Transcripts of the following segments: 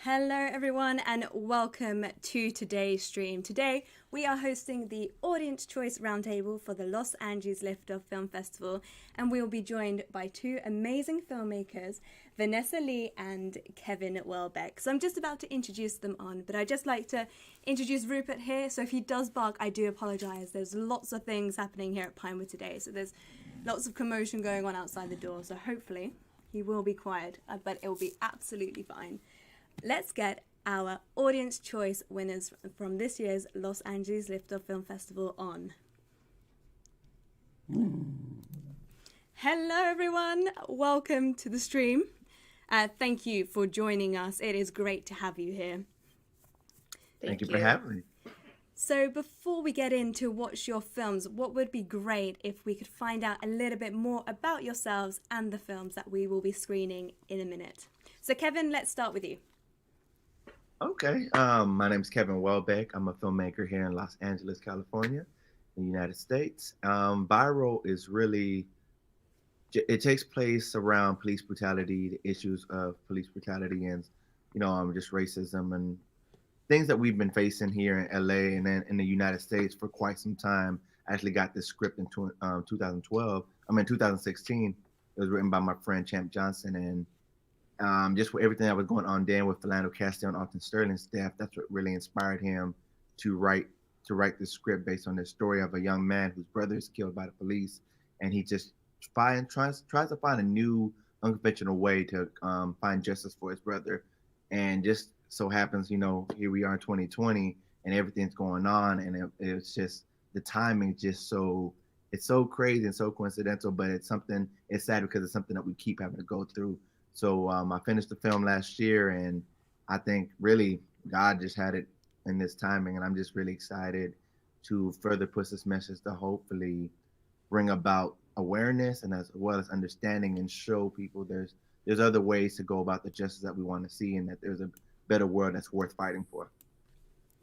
Hello everyone and welcome to today's stream. Today we are hosting the Audience Choice Roundtable for the Los Angeles Liftoff Film Festival, and we will be joined by two amazing filmmakers, Vanessa Lee and Kevin Welbeck. So I'm just about to introduce them on, but I'd just like to introduce Rupert here. So if he does bark, I do apologise. There's lots of things happening here at Pinewood today, so there's lots of commotion going on outside the door, so hopefully he will be quiet, but it will be absolutely fine. Let's get our Audience Choice winners from this year's Los Angeles Liftoff Film Festival on. Hello everyone, welcome to the stream. Thank you for joining us. It is great to have you here. Thank you for having me. So before we get into watch your films, what would be great if we could find out a little bit more about yourselves and the films that we will be screening in a minute. So Kevin, let's start with you. Okay. My name is Kevin Welbeck. I'm a filmmaker here in Los Angeles, California, in the United States. Viral is really, it takes place around police brutality, the issues of police brutality and, just racism and things that we've been facing here in LA and then in the United States for quite some time. I actually got this script in 2016. It was written by my friend Champ Johnson, and just with everything that was going on then with Philando Castile and Austin Sterling's death, that's what really inspired him to write this script based on the story of a young man whose brother is killed by the police, and he just tries to find a new, unconventional way to find justice for his brother. And just so happens, here we are in 2020, and everything's going on, and it's just the timing just it's so crazy and so coincidental, but it's sad because it's something that we keep having to go through. So I finished the film last year, and I think really God just had it in this timing, and I'm just really excited to further push this message to hopefully bring about awareness and as well as understanding and show people there's other ways to go about the justice that we want to see, and that there's a better world that's worth fighting for.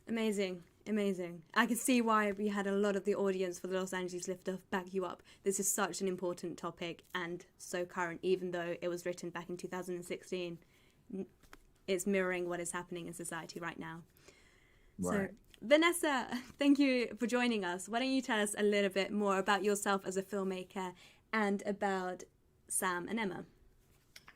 Amazing. I can see why we had a lot of the audience for the Los Angeles Liftoff back you up. This is such an important topic and so current, even though it was written back in 2016. It's mirroring what is happening in society right now. Right. So, Vanessa, thank you for joining us. Why don't you tell us a little bit more about yourself as a filmmaker and about Sam and Emma?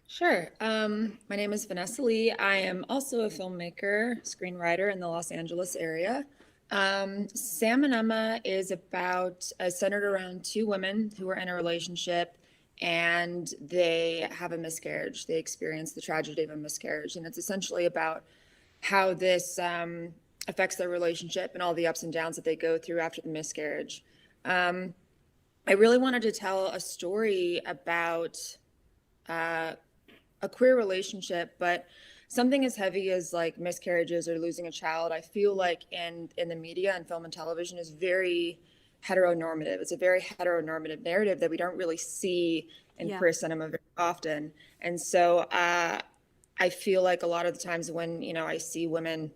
Sure. My name is Vanessa Lee. I am also a filmmaker, screenwriter in the Los Angeles area. Sam and Emma is centered around two women who are in a relationship, and they have a miscarriage. They experience the tragedy of a miscarriage, and it's essentially about how this affects their relationship and all the ups and downs that they go through after the miscarriage. I really wanted to tell a story about a queer relationship, but something as heavy as like miscarriages or losing a child, I feel like in the media and film and television is very heteronormative. It's a very heteronormative narrative that we don't really see in queer cinema very often. And so I feel like a lot of the times when, I see women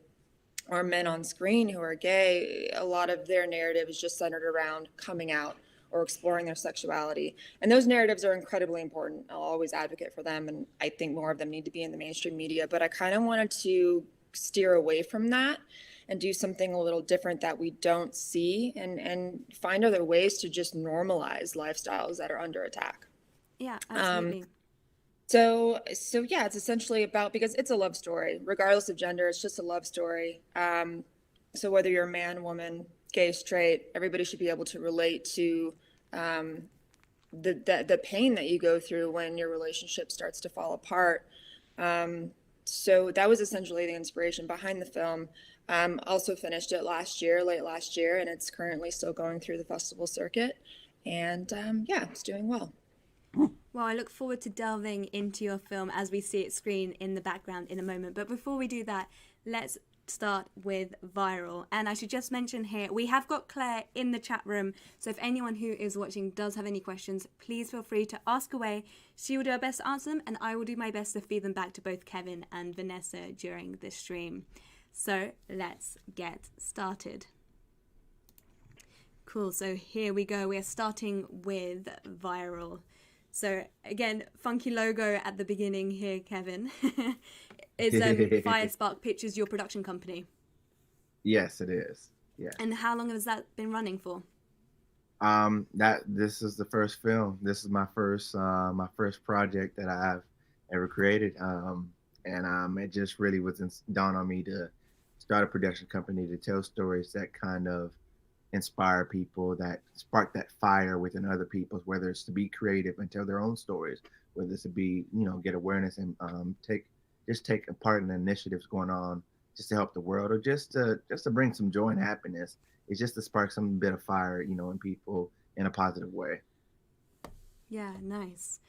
or men on screen who are gay, a lot of their narrative is just centered around coming out or exploring their sexuality. And those narratives are incredibly important. I'll always advocate for them, and I think more of them need to be in the mainstream media. But I kind of wanted to steer away from that and do something a little different that we don't see, and find other ways to just normalize lifestyles that are under attack. Yeah, absolutely. So yeah, it's essentially about, because it's a love story, regardless of gender, it's just a love story. So whether you're a man, woman, gay, straight, everybody should be able to relate to the pain that you go through when your relationship starts to fall apart. So that was essentially the inspiration behind the film. Also finished it late last year, and it's currently still going through the festival circuit. And it's doing well. Well, I look forward to delving into your film as we see it screen in the background in a moment. But before we do that, let's start with Viral. And I should just mention here, we have got Claire in the chat room, so if anyone who is watching does have any questions, please feel free to ask away. She will do her best to answer them, and I will do my best to feed them back to both Kevin and Vanessa during this stream. So let's get started. Cool, so here we go. We're starting with Viral. So again, funky logo at the beginning here, Kevin. Is Firespark Pictures your production company? Yes, it is. Yeah. And how long has that been running for? This is the first film. This is my first project that I've ever created. It just really dawned on me to start a production company to tell stories that kind of inspire people, that spark that fire within other people, whether it's to be creative and tell their own stories, whether it's to be, get awareness and take a part in the initiatives going on just to help the world, or just to bring some joy and happiness. It's just to spark some bit of fire, in people in a positive way. Yeah, nice.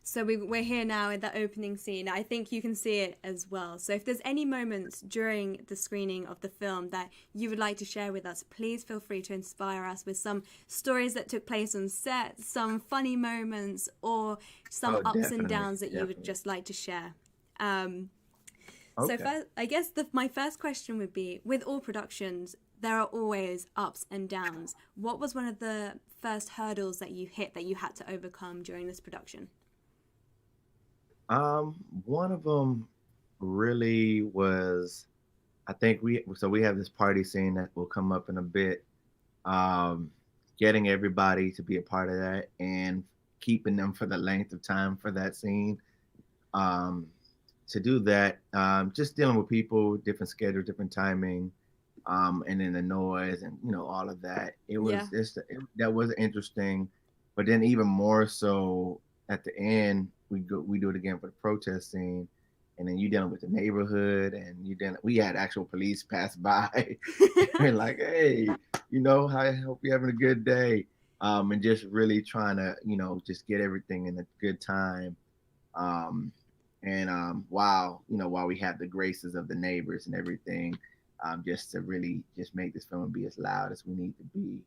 So we're here now in the opening scene. I think you can see it as well. So if there's any moments during the screening of the film that you would like to share with us, please feel free to inspire us with some stories that took place on set, some funny moments, or some ups and downs that you would just like to share. Okay. So first, I guess my first question would be, with all productions, there are always ups and downs. What was one of the first hurdles that you hit that you had to overcome during this production? One of them really was, I think we have this party scene that will come up in a bit. Getting everybody to be a part of that and keeping them for the length of time for that scene. To do that, just dealing with people, different schedules, different timing, and then the noise and all of that. It was that was interesting, but then even more so at the end, we do it again for the protest scene, and then you dealing with the neighborhood, and we had actual police pass by, and like, hey, I hope you're having a good day, and just really trying to just get everything in a good time, while we have the graces of the neighbors and everything, just to really just make this film be as loud as we need to be.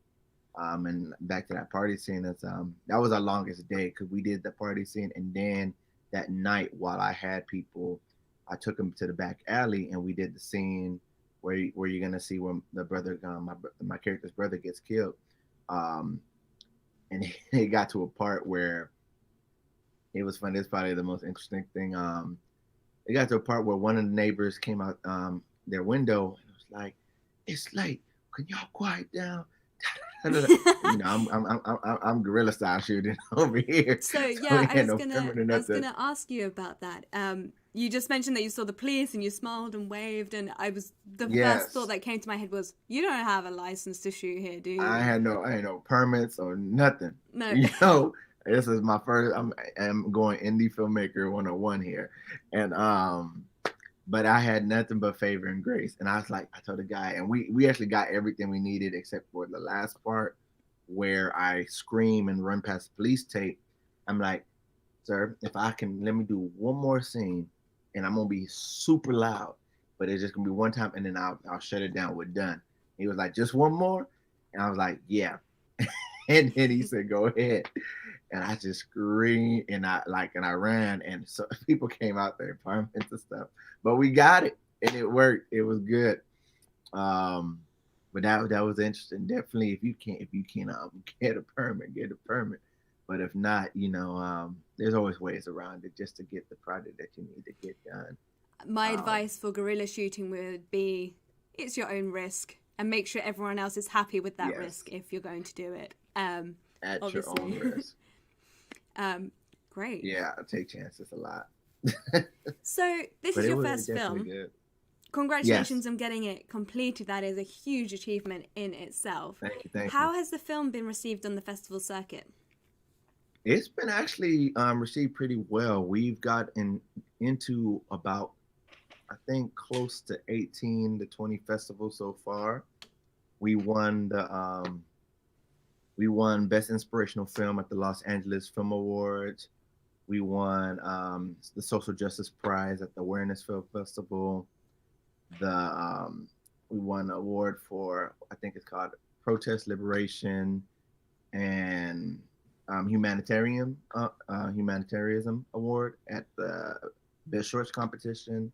And back to that party scene, that was our longest day, because we did the party scene, and then that night, while I had people, I took them to the back alley, and we did the scene where you're gonna see when the brother, my character's brother, gets killed. And it got to a part where it was funny. It's probably the most interesting thing. It got to a part where one of the neighbors came out their window and was like, "It's late. Can y'all quiet down?" I'm guerrilla style shooting over here. So yeah, I was gonna ask you about that. You just mentioned that you saw the police and you smiled and waved, and the first thought that came to my head was, you don't have a license to shoot here, do you? I had no permits or nothing. No. This is my first. I'm going indie filmmaker 101 here, and but I had nothing but favor and grace. And I told the guy, and we actually got everything we needed except for the last part where I scream and run past the police tape. I'm like, "Sir, if I can, let me do one more scene, and I'm gonna be super loud, but it's just gonna be one time, and then I'll shut it down. We're done." He was like, "Just one more?" And I was like, "Yeah." And then he said, "Go ahead." And I just screamed, and I ran, and so people came out their apartments and stuff. But we got it, and it worked. It was good. But that was interesting. Definitely, if you can get a permit, get a permit. But if not, there's always ways around it just to get the project that you need to get done. My advice for guerrilla shooting would be, it's your own risk, and make sure everyone else is happy with that risk if you're going to do it. At obviously. your own risk. Great. Yeah, I take chances a lot. So this is your first film. Good. Congratulations on getting it completed. That is a huge achievement in itself. Thank you. How has the film been received on the festival circuit? It's been actually received pretty well. We've got into about, I think, close to 18 to 20 festivals so far. We won Best Inspirational Film at the Los Angeles Film Awards. We won the Social Justice Prize at the Awareness Film Festival. We won an award for, I think it's called Protest Liberation and Humanitarianism Award at the Best Shorts competition.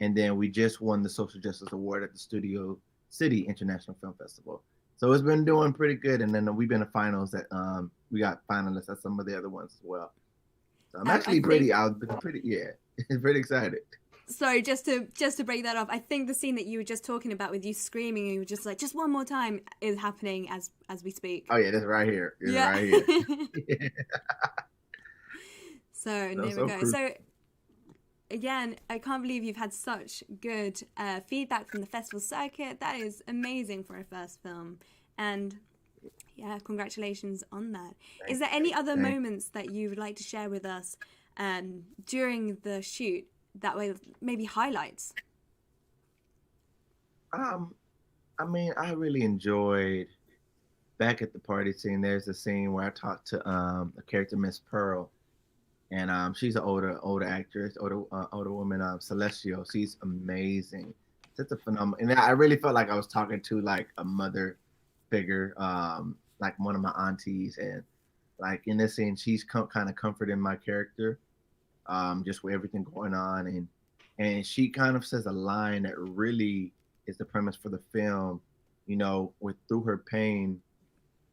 And then we just won the Social Justice Award at the Studio City International Film Festival. So it's been doing pretty good. And then we've been to finals we got finalists at some of the other ones as well. So I'm actually pretty excited. Sorry, just to break that off, I think the scene that you were just talking about with you screaming and you were just like, just one more time, is happening as we speak. Oh yeah, that's right here. It's right here. So there we go. Crucial. So again, I can't believe you've had such good feedback from the festival circuit. That is amazing for a first film. And yeah, congratulations on that. Is there any other moments that you would like to share with us during the shoot? That way, maybe highlights. I mean, I really enjoyed back at the party scene. There's a scene where I talked to a character, Miss Pearl, and she's an older actress, older woman, Celestial. She's amazing. Such a phenomenal, and I really felt like I was talking to like a mother figure, like one of my aunties, and like in this scene, she's kind of comforting my character. Just with everything going on, and she kind of says a line that really is the premise for the film. You know, through her pain,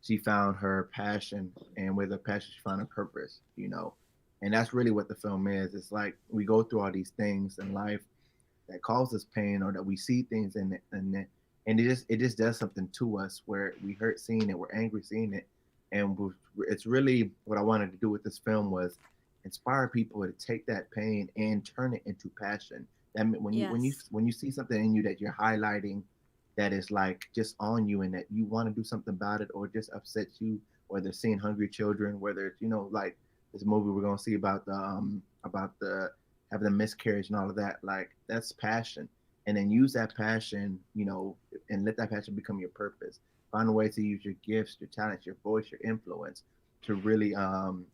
she found her passion, and with her passion, she found her purpose. You know, and that's really what the film is. It's like we go through all these things in life that cause us pain, or that we see things and it just does something to us where we hurt seeing it, we're angry seeing it, and it's really what I wanted to do with this film was inspire people to take that pain and turn it into passion. That when you see something in you that you're highlighting that is like just on you and that you want to do something about it, or just upsets you, whether seeing hungry children, whether it's, you know, like this movie we're gonna see about the having the miscarriage and all of that, like that's passion. And then use that passion, you know, and let that passion become your purpose. Find a way to use your gifts, your talents, your voice, your influence to really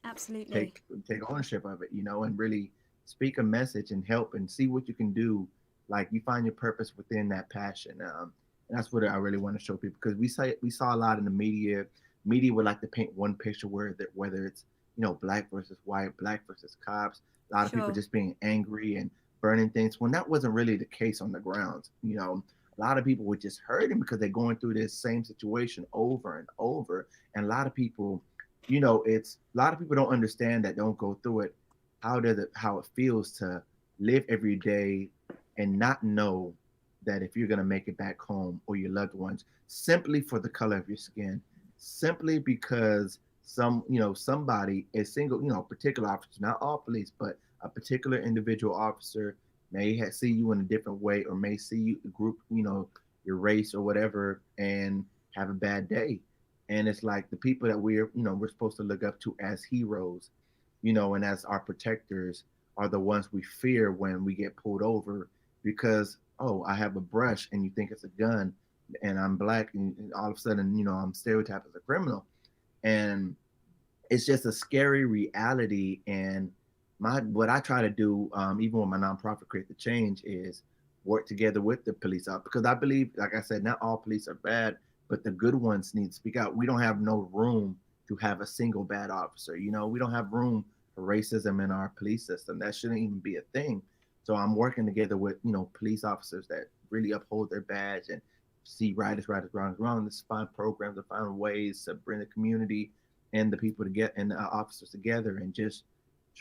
absolutely take ownership of it, you know, and really speak a message and help and see what you can do. Like you find your purpose within that passion. And that's what I really want to show people, because we saw a lot in the media. Media would like to paint one picture whether it's, you know, black versus white, black versus cops, a lot of people just being angry and burning things, when that wasn't really the case on the ground. You know, a lot of people were just hurting because they're going through this same situation over and over. And a lot of people, you know, a lot of people don't understand that, don't go through it, how it feels to live every day and not know that if you're going to make it back home, or your loved ones, simply for the color of your skin, simply because somebody, a single, you know, particular officer, not all police, but a particular individual officer may see you in a different way, or may see you group, you know, your race or whatever, and have a bad day. And it's like the people that we're supposed to look up to as heroes, you know, and as our protectors, are the ones we fear when we get pulled over because, oh, I have a brush and you think it's a gun, and I'm black, and all of a sudden, you know, I'm stereotyped as a criminal. And it's just a scary reality. And what I try to do, even with my nonprofit Create the Change, is work together with the police officers, because I believe, like I said, not all police are bad, but the good ones need to speak out. We don't have no room to have a single bad officer. You know, we don't have room for racism in our police system. That shouldn't even be a thing. So I'm working together with, you know, police officers that really uphold their badge and see right is wrong is wrong. Let's find programs to find ways to bring the community and the people together, and the officers together, and just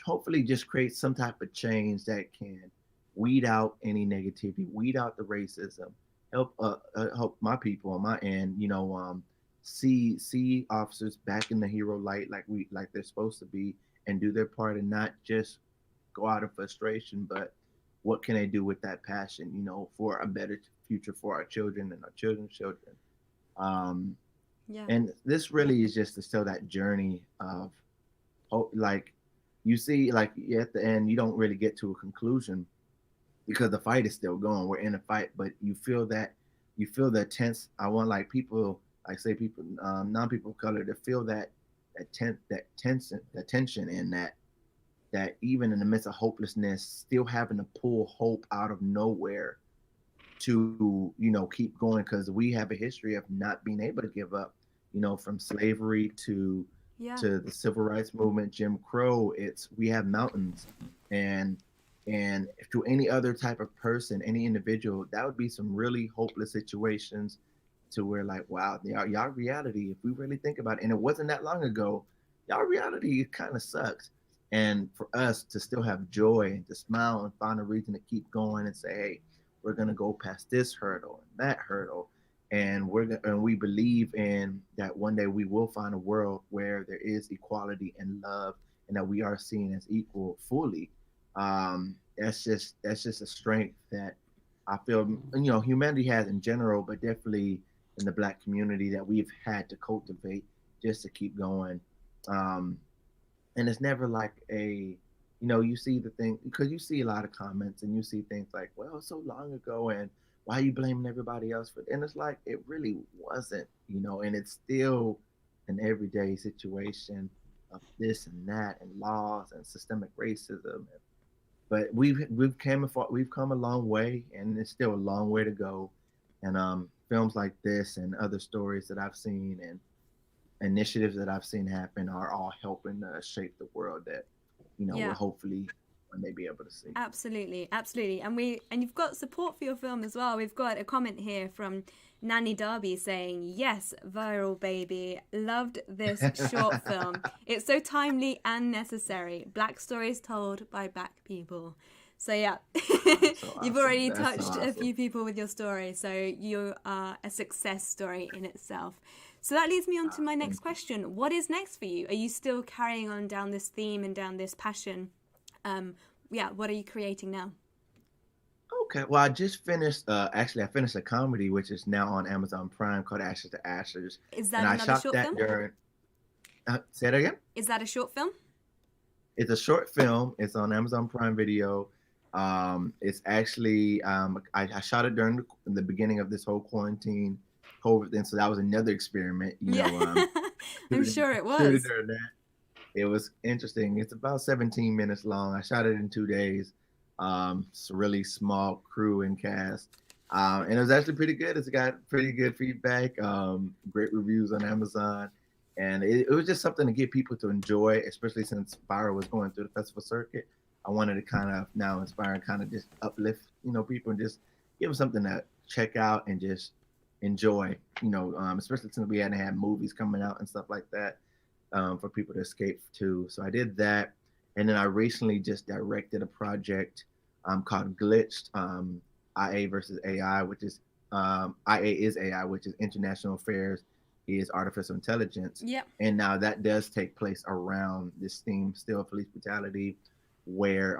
hopefully just create some type of change that can weed out any negativity, weed out the racism, help my people on my end, you know, see officers back in the hero light like they're supposed to be, and do their part, and not just go out of frustration, but what can they do with that passion, you know, for a better future for our children and our children's children. And this really is just to show that journey of hope. Like you see, like at the end, you don't really get to a conclusion because the fight is still going. We're in a fight, but you feel the tense. I want like people, like say people, non-people of color, to feel that tension in that even in the midst of hopelessness, still having to pull hope out of nowhere to, you know, keep going, because we have a history of not being able to give up, you know, from slavery to the civil rights movement, Jim Crow. We have mountains, and to any other type of person, any individual, that would be some really hopeless situations to where like, wow, y'all reality, if we really think about it, and it wasn't that long ago, y'all reality kind of sucks. And for us to still have joy and to smile and find a reason to keep going and say, hey, we're going to go past this hurdle and that hurdle. And we believe in that one day we will find a world where there is equality and love and that we are seen as equal fully. That's just a strength that I feel, humanity has in general, but definitely in the Black community that we've had to cultivate just to keep going. Um, and it's never like you see the thing, because you see a lot of comments and you see things like, well, so long ago, and why are you blaming everybody else for it? And it's like, it really wasn't, and it's still an everyday situation of this and that and laws and systemic racism. But we've come a long way, and it's still a long way to go. And films like this and other stories that I've seen and initiatives that I've seen happen are all helping shape the world that Yeah. we'll hopefully one day be able to see. Absolutely, absolutely. And you've got support for your film as well. We've got a comment here from Nanny Darby saying, yes, viral baby, loved this short film. It's so timely and necessary. Black stories told by Black people. So yeah, you've already touched a few people with your story. So you are a success story in itself. So that leads me on to my next question. What is next for you? Are you still carrying on down this theme and down this passion? What are you creating now? Okay, well, I just finished. Actually, I finished a comedy which is now on Amazon Prime called Ashes to Ashes, Is that and I another shot short that film? during. Say that again. Is that a short film? It's a short film. It's on Amazon Prime Video. It's actually I shot it during the beginning of this whole quarantine COVID thing, so that was another experiment. I'm sure it Shooting was. during that. It was interesting. It's about 17 minutes long. I shot it in 2 days. It's a really small crew and cast. And it was actually pretty good. It's got pretty good feedback, great reviews on Amazon. And it was just something to get people to enjoy, especially since Fire was going through the festival circuit. I wanted to kind of now inspire and kind of just uplift, people and just give them something to check out and just enjoy, especially since we hadn't had movies coming out and stuff like that. For people to escape to. So I did that. And then I recently just directed a project called Glitched, IA versus AI, which is IA is AI, which is International Affairs is Artificial Intelligence. Yep. And now that does take place around this theme, still police brutality, where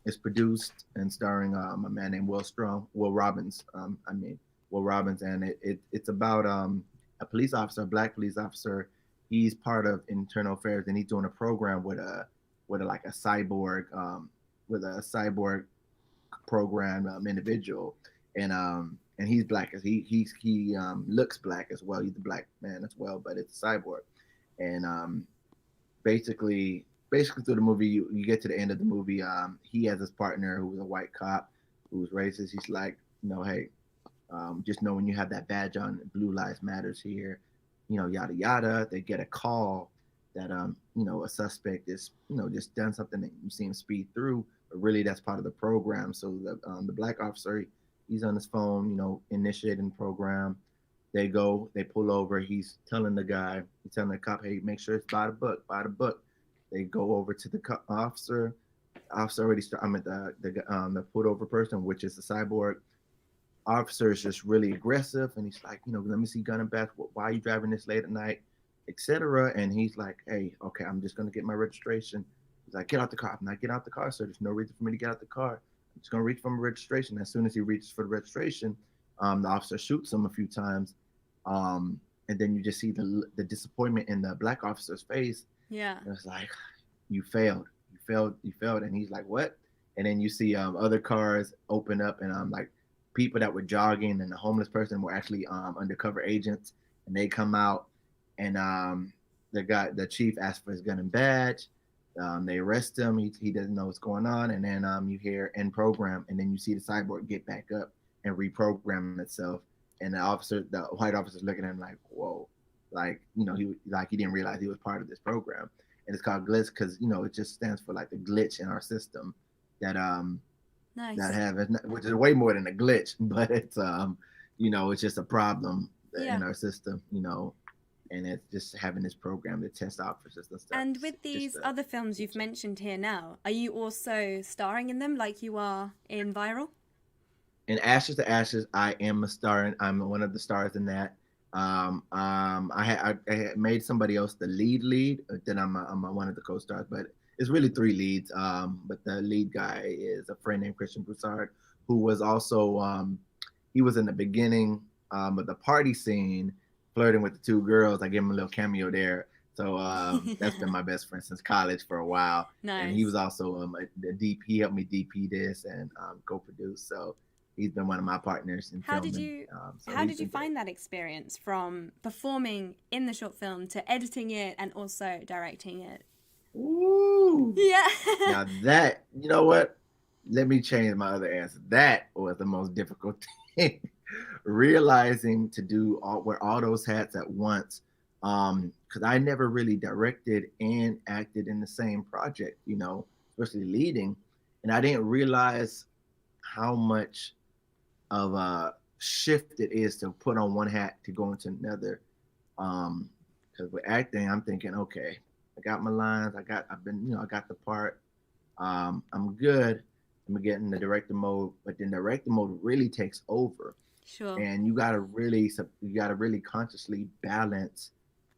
it's produced and starring a man named Will Robbins. Will Robbins, and it's about a police officer, a Black police officer. He's part of internal affairs, and he's doing a program with a cyborg program individual, and he's Black as he looks Black as well. He's a Black man as well, but it's a cyborg, and basically through the movie you get to the end of the movie. He has his partner who's a white cop who's racist. He's like, hey, just know when you have that badge on, Blue Lives Matters here. Yada yada. They get a call that a suspect is just done something that you see him speed through, but really that's part of the program. So the Black officer, he's on his phone, initiating the program. They pull over. He's telling the cop, hey, make sure it's by the book. They go over to the officer. The officer already the pulled over person, which is the cyborg. Officer is just really aggressive, and he's like, let me see gun and badge. Why are you driving this late at night, etc. And he's like, hey, okay, I'm just gonna get my registration. He's like, get out the car. I'm not getting out the car, sir. There's no reason for me to get out the car. I'm just gonna reach for my registration. As soon as he reaches for the registration, the officer shoots him a few times, and then you just see the disappointment in the Black officer's face. Yeah. And it's like, you failed, and he's like, what? And then you see other cars open up, and like people that were jogging and the homeless person were actually undercover agents, and they come out, and the chief asks for his gun and badge. They arrest him. He doesn't know what's going on, and then you hear end program, and then you see the cyborg get back up and reprogram itself, and the white officer's looking at him like, whoa, he didn't realize he was part of this program. And it's called Glitch because it just stands for like the glitch in our system that Nice. that have, which is way more than a glitch, but it's it's just a problem in our system, and it's just having this program to test out for stuff. And with these other films you've mentioned here now, are you also starring in them like you are in Viral? In Ashes to Ashes, I am a star, and I'm one of the stars in that. I had made somebody else the lead. Then I'm one of the co-stars, but it's really three leads. But the lead guy is a friend named Christian Broussard, who was also he was in the beginning of the party scene, flirting with the two girls. I gave him a little cameo there. So that's been my best friend since college for a while. Nice. And he was also the DP. He helped me DP this and co-produce. So he's been one of my partners in filming. How did you find that experience from performing in the short film to editing it and also directing it? Ooh. Yeah. Now that, you know what? Let me change my other answer. That was the most difficult thing. Realizing to wear all those hats at once. Because I never really directed and acted in the same project, especially leading. And I didn't realize how much of a shift it is to put on one hat to go into another. Because with acting, I'm thinking, okay, I got my lines, I got the part. I'm good. I'm getting the director mode, but then director mode really takes over. Sure. And you gotta really consciously balance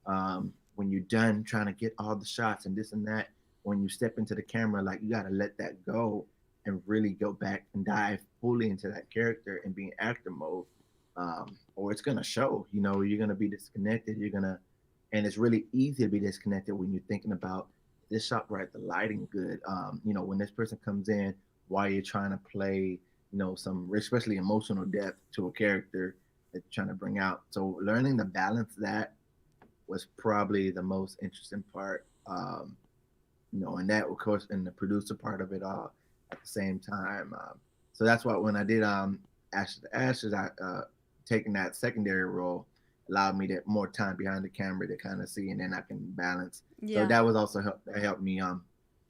when you're done trying to get all the shots and this and that. When you step into the camera, like you gotta let that go and really go back and dive fully into that character and be in actor mode, or it's gonna show. You're gonna be disconnected. And it's really easy to be disconnected when you're thinking about this shot right, the lighting good. When this person comes in, while you're trying to play, some especially emotional depth to a character that you're trying to bring out. So learning to balance that was probably the most interesting part. And that, of course, and the producer part of it all at the same time. So that's why when I did Ashes to Ashes, I taking that secondary role allowed me more time behind the camera to kind of see, and then I can balance. Yeah. So that was also helped me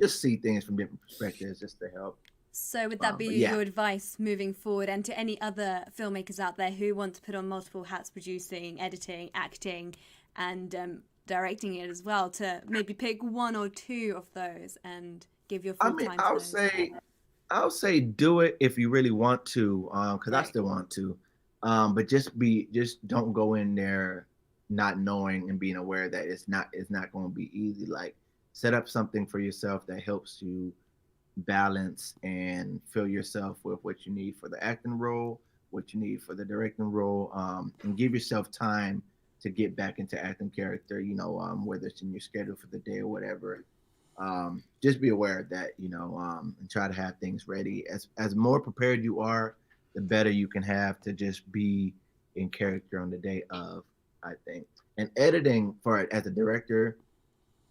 just see things from different perspectives, just to help. So would that be your advice moving forward, and to any other filmmakers out there who want to put on multiple hats, producing, editing, acting, and directing it as well, to maybe pick one or two of those and give your full time to those? I'll say do it if you really want to, because I still want to. But just don't go in there not knowing and being aware that it's not going to be easy. Like, set up something for yourself that helps you balance and fill yourself with what you need for the acting role, what you need for the directing role, and give yourself time to get back into acting character, whether it's in your schedule for the day or whatever. Just be aware of that, and try to have things ready. As more prepared you are, the better you can have to just be in character on the day of, I think. And editing as a director,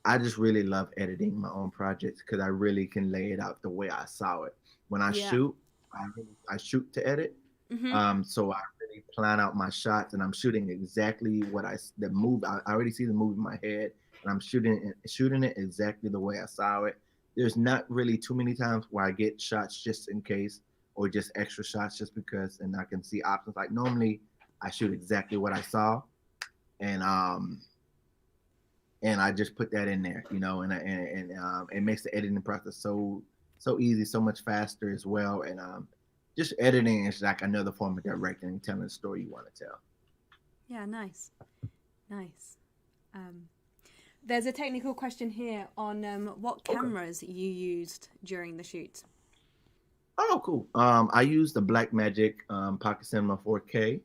I just really love editing my own projects because I really can lay it out the way I saw it. When I shoot, I shoot to edit. Mm-hmm. So I really plan out my shots, and I'm shooting exactly I already see the movie in my head, and I'm shooting it exactly the way I saw it. There's not really too many times where I get shots just in case, or just extra shots just because, and I can see options. Like, normally I shoot exactly what I saw, and I just put that in there, and it makes the editing process so easy, so much faster as well. And just editing is like another form of directing and telling the story you want to tell. Yeah, nice. There's a technical question here on what cameras you used during the shoot. Oh, cool. I used the Blackmagic Pocket Cinema 4K.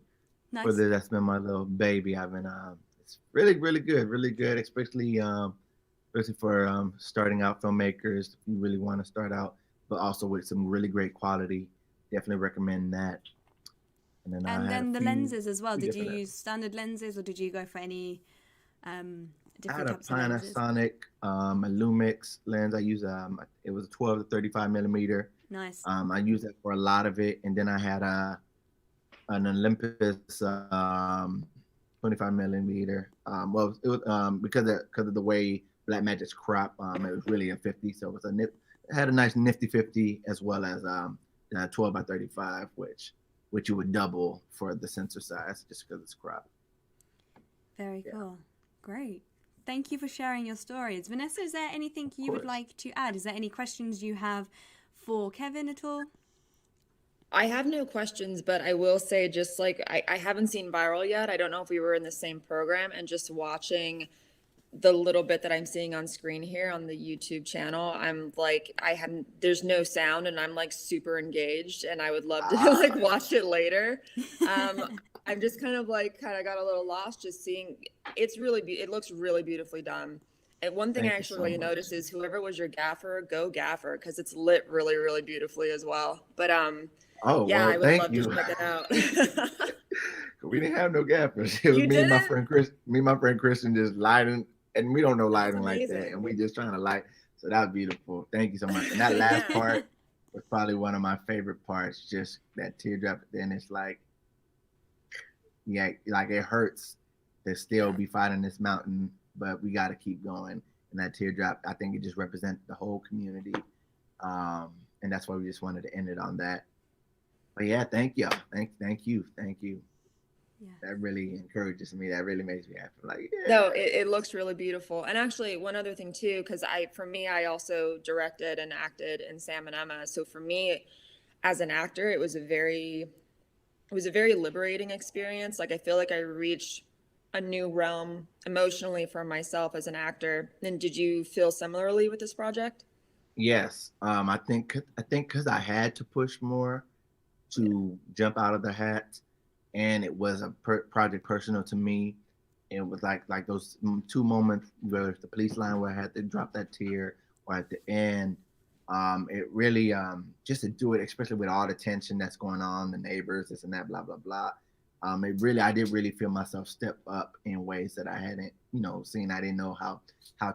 Nice. That's been my little baby. I've been it's really good, especially for starting out filmmakers. If you really want to start out, but also with some really great quality, definitely recommend that. And then the lenses as well. Did you use standard lenses, or did you go for any different types of lenses? I had a Panasonic, a Lumix lens. I used it was a 12 to 35 millimeter. Nice. I used that for a lot of it, and then I had an Olympus 25 millimeter. It was because of the way Blackmagic's crop. It was really a 50, so it had a nice nifty 50, as well as 12 by 35, which you would double for the sensor size just because it's crop. Very cool. Great. Thank you for sharing your stories. Vanessa, is there anything you would like to add? Is there any questions you have for Kevin at all? I have no questions, but I will say, just like I haven't seen Viral yet. I don't know if we were in the same program, and just watching the little bit that I'm seeing on screen here on the YouTube channel, I'm like, there's no sound, and I'm like super engaged, and I would love to like watch it later. I'm just kind of got a little lost just seeing. It looks really beautifully done. And one thing I Thank you actually so really much. noticed is whoever was your gaffer, go gaffer, because it's lit really, really beautifully as well. But Oh, yeah, well, I would thank love to you. check it out. We didn't have no gappers. It was You me and my didn't? friend Chris. Me and my friend Christian just lighting, and we don't know That's lighting like that, and amazing. we just trying to light. So that was beautiful. Thank you so much. And that last Yeah. part was probably one of my favorite parts. Just that teardrop. Then it's like, yeah, like it hurts to still be fighting this mountain, but we got to keep going. And that teardrop, I think it just represents the whole community, and that's why we just wanted to end it on that. But yeah, thank you, thank you. Yeah. That really encourages me. That really makes me happy. Like, yeah. No, it looks really beautiful. And actually, one other thing too, because for me, I also directed and acted in Sam and Emma. So for me, as an actor, it was a very liberating experience. Like I feel like I reached a new realm emotionally for myself as an actor. And did you feel similarly with this project? Yes. I think because I had to push more Yeah. to jump out of the hat, and it was a project personal to me. It was like those two moments where it's the police line where I had to drop that tear, or at the end. It really just to do it, especially with all the tension that's going on, the neighbors, this and that, blah blah blah. I did really feel myself step up in ways that I hadn't, seen. I didn't know how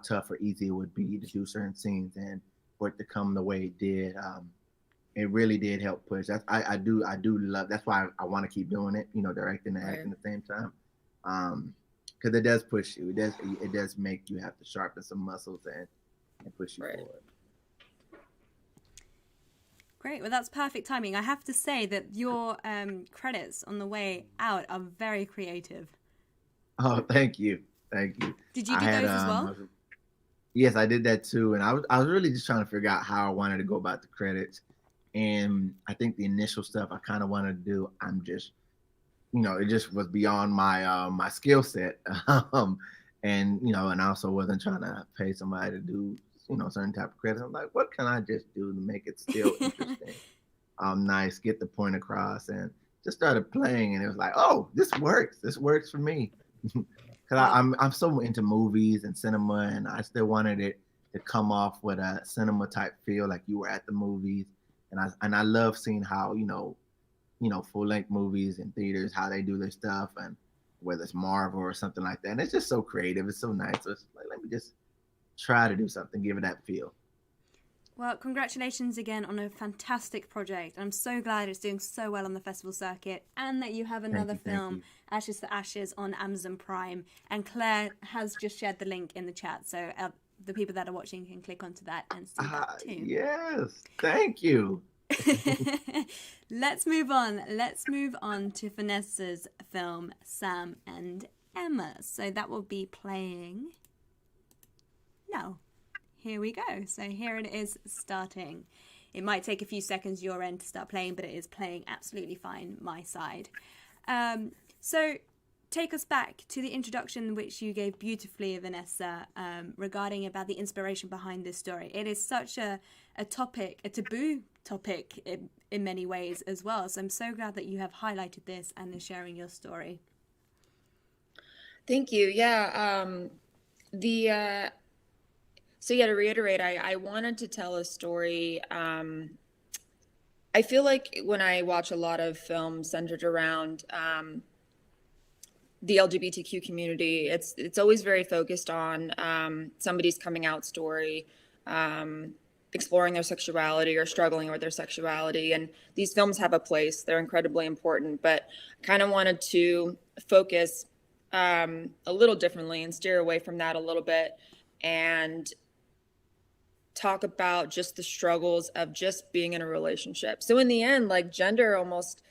tough or easy it would be to do certain scenes, and for it to come the way it did. It really did help push. I do love. That's why I want to keep doing it. Directing and Right. acting at the same time, because it does push you. It does make you have to sharpen some muscles and push you Right. forward. Great. Well, that's perfect timing. I have to say that your credits on the way out are very creative. Oh, thank you, thank you. Did you I do had those as well? yes, I did that too, and I was really just trying to figure out how I wanted to go about the credits, and I think the initial stuff I kind of wanted to do, it just was beyond my skill set, and I also wasn't trying to pay somebody to do certain type of credits. I'm like, what can I just do to make it still interesting? Nice, get the point across, and just started playing, and it was like, oh, this works. This works for me. Because Well, I'm so into movies and cinema, and I still wanted it to come off with a cinema type feel, like you were at the movies, and I love seeing how full length movies in theaters, how they do their stuff, and whether it's Marvel or something like that. And it's just so creative. It's so nice. So it's like, let me just try to do something, give it that feel. well, congratulations again on a fantastic project. I'm so glad it's doing so well on the festival circuit, and that you have another Thank film, you. Ashes for Ashes, on Amazon Prime. And Claire has just shared the link in the chat, so the people that are watching can click onto that and see that too. Yes, thank you. Let's move on. Let's move on to Vanessa's film, Sam and Emma. So that will be playing. No. Here we go. So here it is starting. It might take a few seconds your end to start playing, but it is playing absolutely fine my side. So take us back to the introduction which you gave beautifully, Vanessa, regarding about the inspiration behind this story. It is such a topic, a taboo topic in many ways as well. So I'm so glad that you have highlighted this and are sharing your story. Thank you. Yeah. So yeah, to reiterate, I wanted to tell a story. I feel like when I watch a lot of films centered around the LGBTQ community, it's always very focused on somebody's coming out story, exploring their sexuality or struggling with their sexuality. And these films have a place; they're incredibly important. But I kind of wanted to focus a little differently and steer away from that a little bit, and talk about just the struggles of just being in a relationship. So in the end, like, gender almost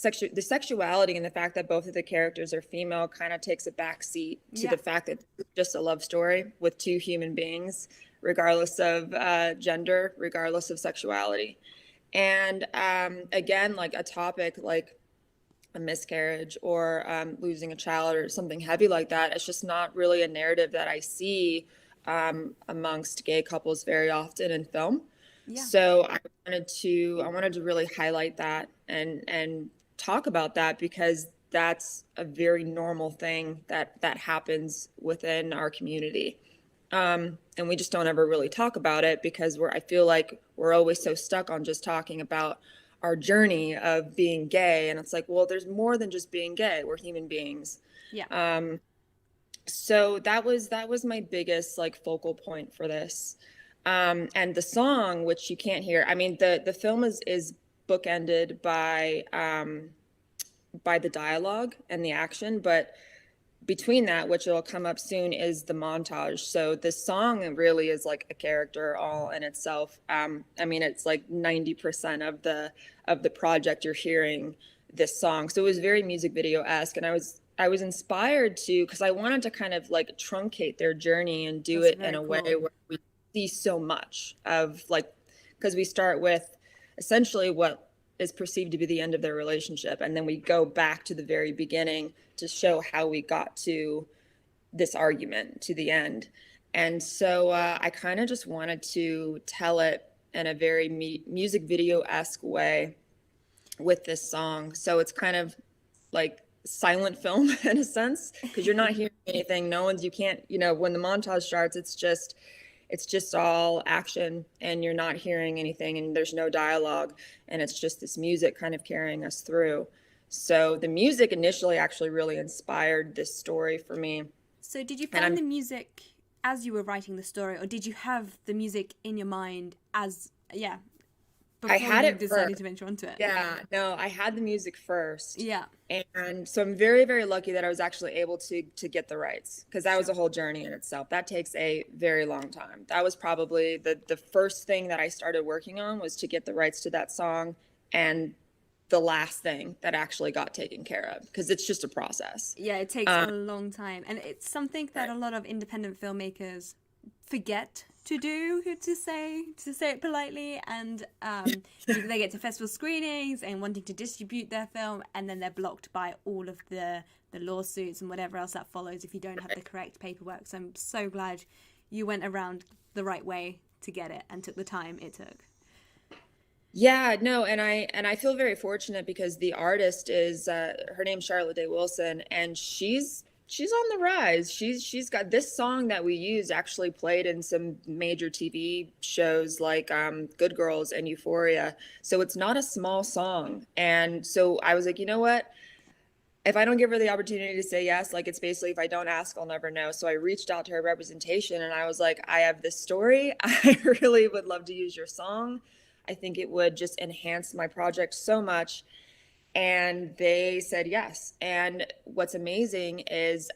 the sexuality and the fact that both of the characters are female kind of takes a backseat to the fact that it's just a love story with two human beings, regardless of gender, regardless of sexuality. And again, like a topic like a miscarriage or losing a child or something heavy like that, it's just not really a narrative that I see amongst gay couples very often in film. Yeah. So I wanted to really highlight that and talk about that, because that's a very normal thing that happens within our community. And we just don't ever really talk about it because I feel like we're always so stuck on just talking about our journey of being gay. And it's like, well, there's more than just being gay. We're human beings. Yeah. So that was my biggest like focal point for this. And the song, which you can't hear, I mean, the film is bookended by the dialogue and the action, but between that, which will come up soon, is the montage. So this song really is like a character all in itself. I mean, it's like 90% of the project you're hearing this song. So it was very music video-esque, and I was inspired to, because I wanted to kind of like truncate their journey and do it in a way where we see so much of, like, because we start with essentially what is perceived to be the end of their relationship, and then we go back to the very beginning to show how we got to this argument, to the end. And so I kind of just wanted to tell it in a very music video-esque way with this song. So it's kind of like silent film in a sense, because you're not hearing anything. You can't, when the montage starts, it's just all action, and you're not hearing anything, and there's no dialogue, and it's just this music kind of carrying us through. So the music initially actually really inspired this story for me. So did you find the music as you were writing the story, or did you have the music in your mind before I had you decided to venture onto it? Yeah, no, I had the music first. Yeah. And so I'm very, very lucky that I was actually able to get the rights, because that was a whole journey in itself. That takes a very long time. That was probably the first thing that I started working on, was to get the rights to that song, and the last thing that actually got taken care of, because it's just a process. Yeah, it takes a long time. And it's something that a lot of independent filmmakers forget to do, to say it politely, and they get to festival screenings and wanting to distribute their film, and then they're blocked by all of the lawsuits and whatever else that follows if you don't have the correct paperwork. So I'm so glad you went around the right way to get it and took the time it took. Yeah, no, and I feel very fortunate, because the artist is her name's Charlotte Day Wilson, and she's on the rise. She's got this song that we used actually played in some major TV shows like Good Girls and Euphoria. So it's not a small song. And so I was like, you know what? If I don't give her the opportunity to say yes, like, it's basically, if I don't ask, I'll never know. So I reached out to her representation, and I was like, I have this story. I really would love to use your song. I think it would just enhance my project so much. And they said yes. And what's amazing is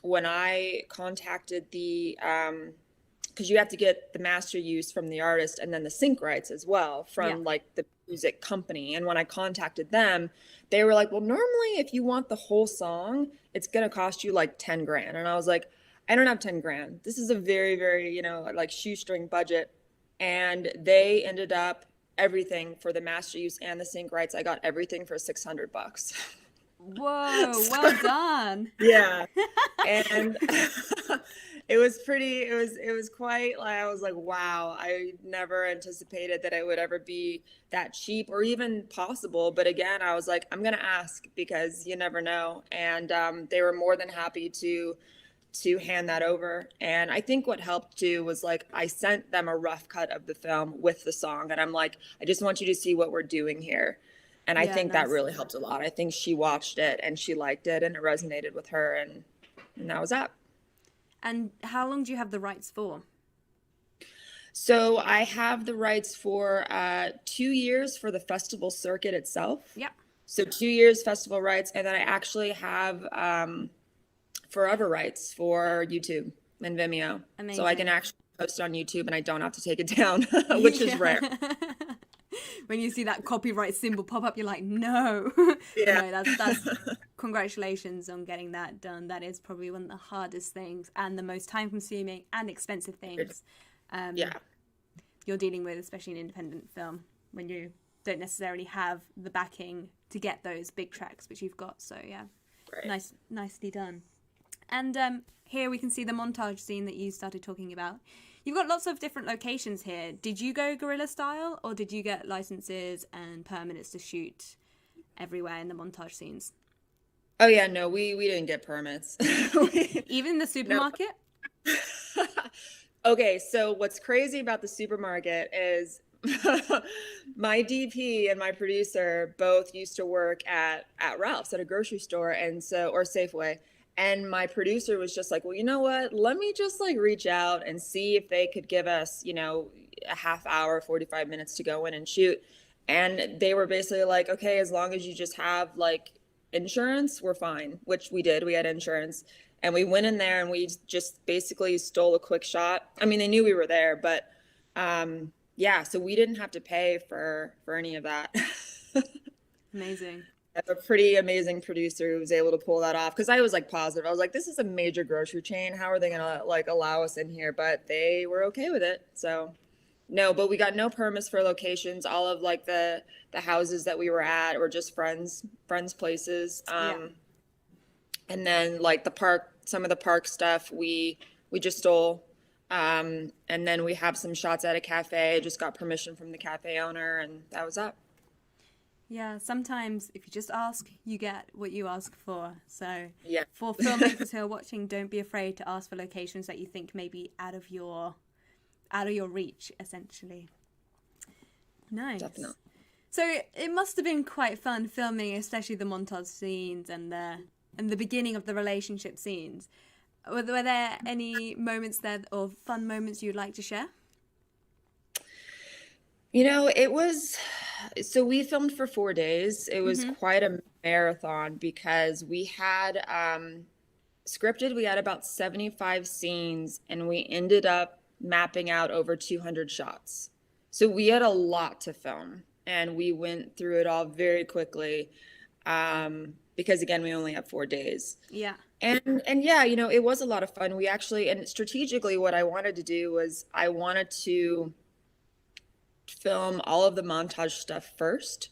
when I contacted because you have to get the master use from the artist and then the sync rights as well from like the music company. And when I contacted them, they were like, well, normally if you want the whole song, it's going to cost you like 10 grand. And I was like, I don't have 10 grand. This is a very, very, like shoestring budget. And they ended up everything for the master use and the sync rights. I got everything for $600. Whoa, well done. Yeah. And it was quite, like, I was like, wow, I never anticipated that it would ever be that cheap or even possible. But again, I was like, I'm going to ask, because you never know. And they were more than happy to hand that over. And I think what helped too was, like, I sent them a rough cut of the film with the song, and I'm like, I just want you to see what we're doing here. And I think that really helped a lot. I think she watched it and she liked it, and it resonated with her, and that was that. And how long do you have the rights for? So I have the rights for 2 years for the festival circuit itself. Yeah. So 2 years festival rights, and then I actually have forever rights for YouTube and Vimeo. Amazing. So I can actually post it on YouTube and I don't have to take it down, which is rare. when you see that copyright symbol pop up, you're like, no. Yeah. No, that's congratulations on getting that done. That is probably one of the hardest things and the most time consuming and expensive things you're dealing with, especially in independent film, when you don't necessarily have the backing to get those big tracks, which you've got. So yeah, nicely done. And here we can see the montage scene that you started talking about. You've got lots of different locations here. Did you go guerrilla style, or did you get licenses and permits to shoot everywhere in the montage scenes? Oh yeah, no, we didn't get permits. Even in the supermarket? No. Okay, so what's crazy about the supermarket is my DP and my producer both used to work at Ralph's, at a grocery store, and so, or Safeway. And my producer was just like, well, you know what? Let me just like reach out and see if they could give us, you know, a half hour, 45 minutes to go in and shoot. And they were basically like, okay, as long as you just have like insurance, we're fine, which we did. We had insurance. And we went in there and we just basically stole a quick shot. I mean, they knew we were there, but yeah, so we didn't have to pay for any of that. Amazing. A pretty amazing producer who was able to pull that off, because I was like positive. I was like, this is a major grocery chain. How are they gonna like allow us in here? But they were okay with it. So no, but we got no permits for locations. All of like the houses that we were at were just friends places. And then like the park, some of the park stuff we just stole. And then we have some shots at a cafe, just got permission from the cafe owner, and that was that. Yeah, sometimes if you just ask, you get what you ask for. So yeah, for filmmakers who are watching, don't be afraid to ask for locations that you think may be out of your reach, essentially. Nice. Definitely. So it must have been quite fun filming, especially the montage scenes and the beginning of the relationship scenes. Were there any moments there or fun moments you'd like to share? You know, it was, so we filmed for 4 days. It was quite a marathon because we had scripted, we had about 75 scenes and we ended up mapping out over 200 shots. So we had a lot to film and we went through it all very quickly because again, we only have 4 days. Yeah. And yeah, you know, it was a lot of fun. We actually, and strategically what I wanted to do was I wanted to film all of the montage stuff first.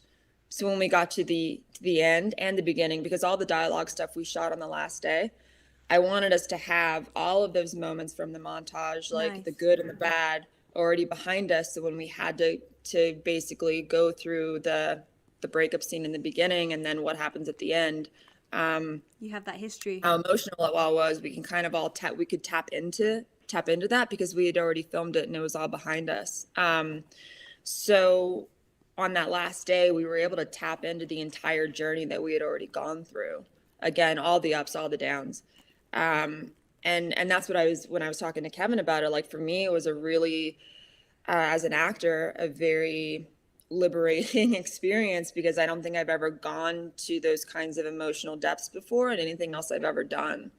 So when we got to the end and the beginning, because all the dialogue stuff we shot on the last day, I wanted us to have all of those moments from the montage, like the good and the bad, already behind us. So when we had to basically go through the breakup scene in the beginning and then what happens at the end, you have that history. How emotional it all was. We can kind of all tap into that because we had already filmed it and it was all behind us. So on that last day, we were able to tap into the entire journey that we had already gone through. Again, all the ups, all the downs. And that's what when I was talking to Kevin about it, like for me, it was a really, as an actor, a very liberating experience because I don't think I've ever gone to those kinds of emotional depths before in anything else I've ever done.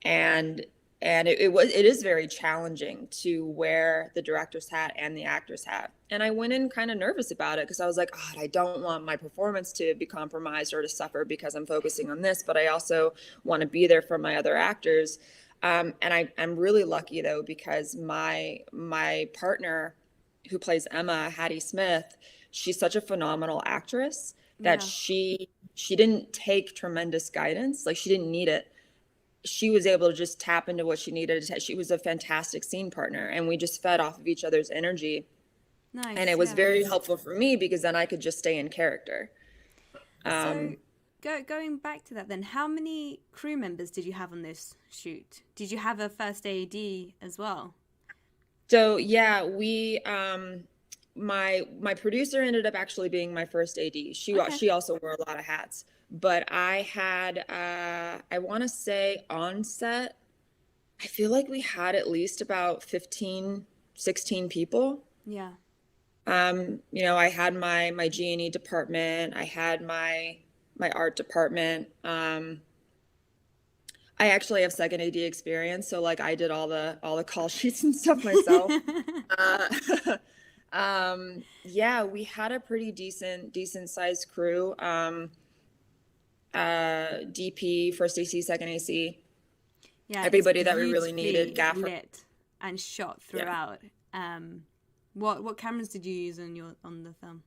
And it is very challenging to wear the director's hat and the actor's hat. And I went in kind of nervous about it because I was like, God, I don't want my performance to be compromised or to suffer because I'm focusing on this, but I also want to be there for my other actors. And I'm really lucky though, because my partner who plays Emma, Hattie Smith, she's such a phenomenal actress that she didn't take tremendous guidance. Like she didn't need it. She was able to just tap into what she needed. She was a fantastic scene partner and we just fed off of each other's energy. Nice. And it was very helpful for me because then I could just stay in character. So going back to that then, how many crew members did you have on this shoot? Did you have a first AD as well? So yeah, we, my producer ended up actually being my first AD. She also wore a lot of hats. But I had, I want to say on set, I feel like we had at least about 15, 16 people. Yeah. You know, I had my G&E department. I had my art department. I actually have second AD experience. So like I did all the call sheets and stuff myself. Yeah, we had a pretty decent sized crew. DP, first AC, second AC, Yeah, it's everybody that we really needed. beautifully Gaffer. lit and shot Yeah. throughout. What cameras did you use on the film?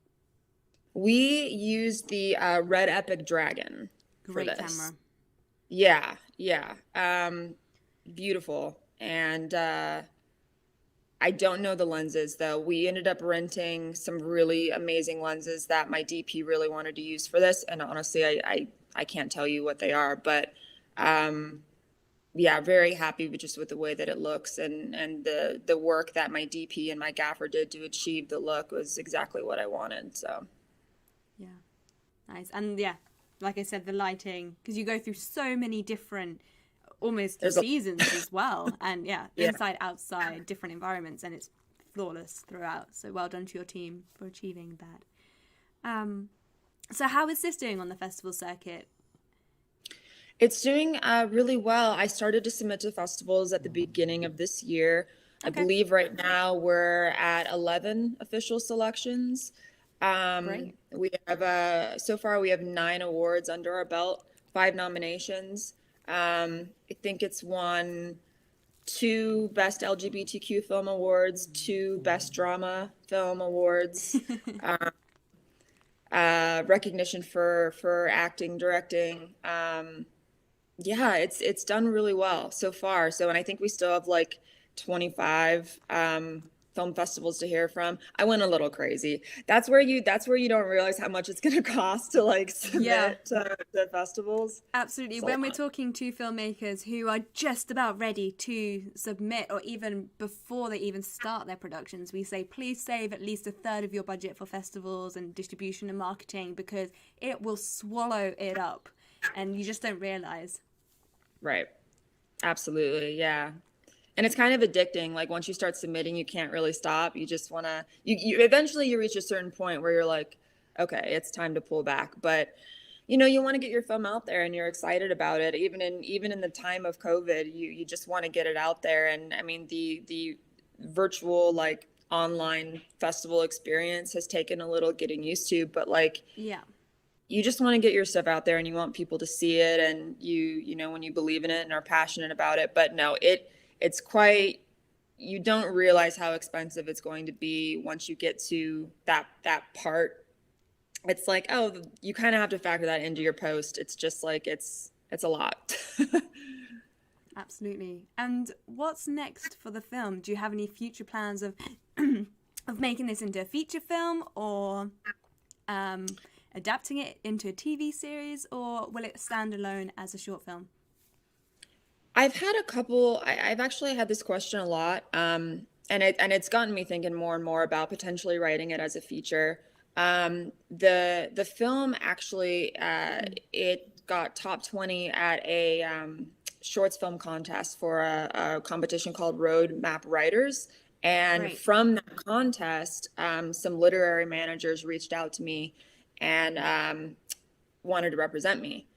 We used the Red Epic Dragon for Great this. camera. Yeah. Beautiful. And I don't know the lenses though. We ended up renting some really amazing lenses that my DP really wanted to use for this. And honestly, I can't tell you what they are, but yeah, very happy with the way that it looks, and the work that my DP and my gaffer did to achieve the look was exactly what I wanted. So Yeah, nice. And yeah, like I said, the lighting, because you go through so many different almost seasons as well, and yeah, inside, outside, different environments, and it's flawless throughout. So well done to your team for achieving that. So how is this doing on the festival circuit? it's doing really well. I started to submit to festivals at the beginning of this year. I believe right now we're at 11 official selections. Great. We have so far we have 9 awards under our belt, 5 nominations. I think it's won 2 Best LGBTQ Film Awards, 2 Best Drama Film Awards, recognition for acting, directing. Yeah, it's done really well so far. So, and I think we still have like 25 film festivals to hear from. I went a little crazy. That's where you don't realize how much it's going to cost to like submit to festivals. Absolutely. So when we're talking to filmmakers who are just about ready to submit, or even before they even start their productions, we say, please save at least a third of your budget for festivals and distribution and marketing, because it will swallow it up and you just don't realize. Right. Absolutely. Yeah. And it's kind of addicting. Like once you start submitting, you can't really stop. You just want to, you eventually you reach a certain point where you're like, okay, it's time to pull back. But you know, you want to get your film out there and you're excited about it. Even in the time of COVID, you just want to get it out there. And I mean, the virtual, like online festival experience has taken a little getting used to, but like, yeah, you just want to get your stuff out there and you want people to see it, and you know, when you believe in it and are passionate about it. But no, it's quite, you don't realize how expensive it's going to be once you get to that part. It's like, oh, you kind of have to factor that into your post. It's just like, it's a lot. Absolutely. And what's next for the film? Do you have any future plans of of making this into a feature film, or adapting it into a TV series, or will it stand alone as a short film? I've had a couple. I've actually had this question a lot, and it's gotten me thinking more and more about potentially writing it as a feature. The film actually it got top 20 at a shorts film contest for a competition called Road Map Writers, and Great. from that contest, some literary managers reached out to me and wanted to represent me.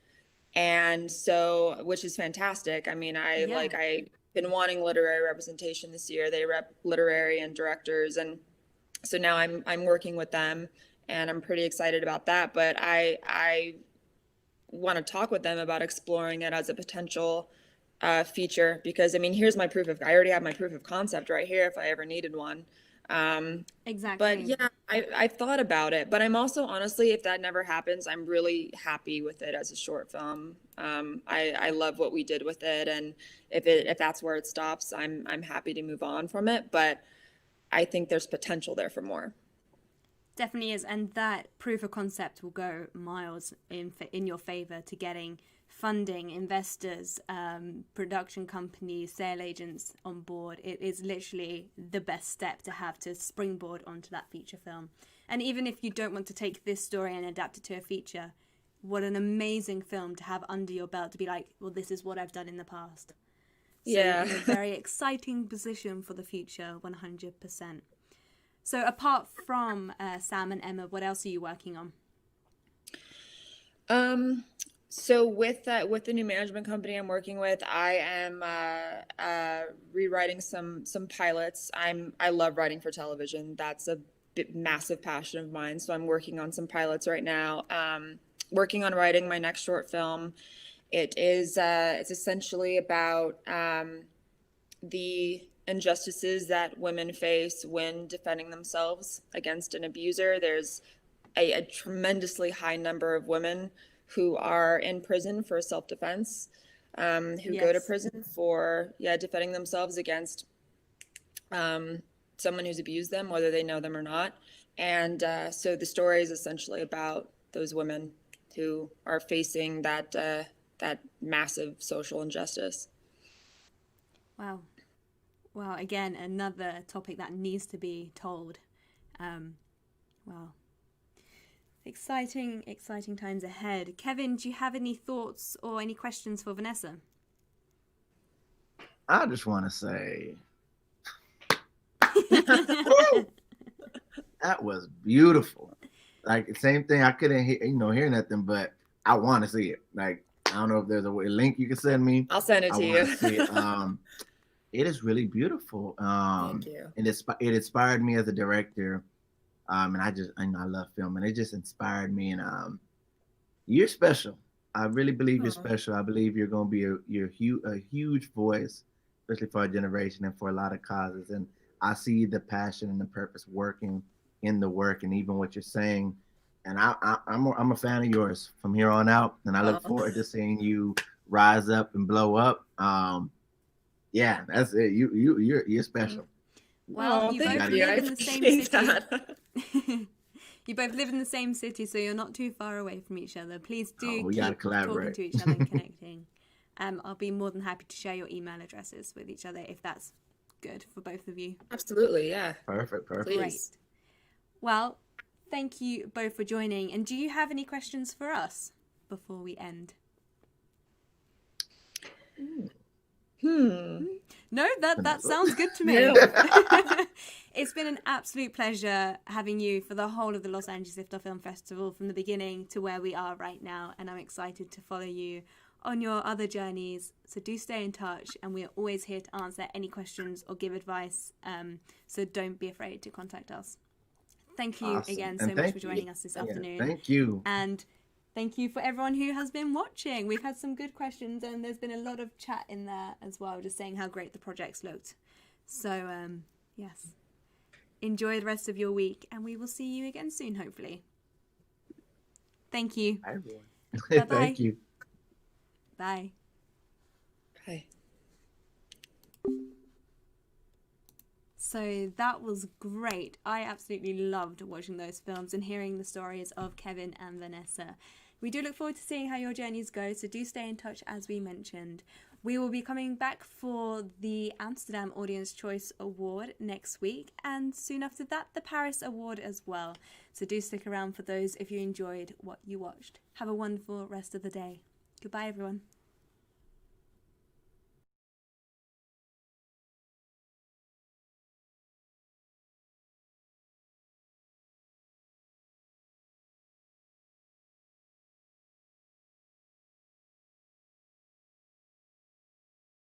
And so, which is fantastic. I mean, I've been wanting literary representation this year. They rep literary and directors. And so now I'm working with them, and I'm pretty excited about that. But I want to talk with them about exploring it as a potential feature, because I mean, I already have my proof of concept right here if I ever needed one. Exactly. But yeah, I've thought about it, but I'm also, honestly, if that never happens, I'm really happy with it as a short film. I love what we did with it, and if that's where it stops, I'm happy to move on from it. But I think there's potential there for more. Definitely is, and that proof of concept will go miles in your favor to getting funding, investors, production companies, sale agents on board. It is literally the best step to have to springboard onto that feature film. And even if you don't want to take this story and adapt it to a feature, what an amazing film to have under your belt, to be like, well, this is what I've done in the past. So Yeah. in a very exciting position for the future, 100%. So apart from Sam and Emma, what else are you working on? So with the new management company I'm working with, I am rewriting some pilots. I love writing for television. That's a massive passion of mine. So I'm working on some pilots right now, working on writing my next short film. It's essentially about the injustices that women face when defending themselves against an abuser. There's a tremendously high number of women who are in prison for self-defense, who go to prison for defending themselves against someone who's abused them, whether they know them or not. And so the story is essentially about those women who are facing that massive social injustice. Wow. Wow, again, another topic that needs to be told. Wow. Exciting times ahead. Kevin, do you have any thoughts or any questions for Vanessa? I just want to say, that was beautiful. Like, same thing. I couldn't hear nothing, but I want to see it. Like, I don't know if there's a link you can send me. I'll send it to you. See it. It is really beautiful. Thank you. It inspired me as a director. And I love film, and it just inspired me. And you're special. I really believe you're special. I believe you're going to be a huge voice, especially for our generation and for a lot of causes. And I see the passion and the purpose working in the work, and even what you're saying. And I'm a fan of yours from here on out, and I look forward to seeing you rise up and blow up. Yeah, that's it. You're special. Well, you both live in the same city. You both live in the same city, so you're not too far away from each other. Please do we keep gotta collaborate. talking to each other and connecting. I'll be more than happy to share your email addresses with each other if that's good for both of you. Absolutely, yeah. Perfect. Great. Well, thank you both for joining. And do you have any questions for us before we end? No, that sounds good to me. It's been an absolute pleasure having you for the whole of the Los Angeles Liftoff Film Festival, from the beginning to where we are right now, and I'm excited to follow you on your other journeys. So do stay in touch, and we're always here to answer any questions or give advice, so don't be afraid to contact us. Thank you again so much for joining us this afternoon. Thank you. And thank you for everyone who has been watching. We've had some good questions, and there's been a lot of chat in there as well, just saying how great the projects looked. So, yes. Enjoy the rest of your week, and we will see you again soon, hopefully. Thank you. Bye, everyone. Bye-bye. Thank you. Bye. Bye. So that was great. I absolutely loved watching those films and hearing the stories of Kevin and Vanessa. We do look forward to seeing how your journeys go, so do stay in touch as we mentioned. We will be coming back for the Amsterdam Audience Choice Award next week, and soon after that the Paris Award as well. So do stick around for those if you enjoyed what you watched. Have a wonderful rest of the day. Goodbye everyone.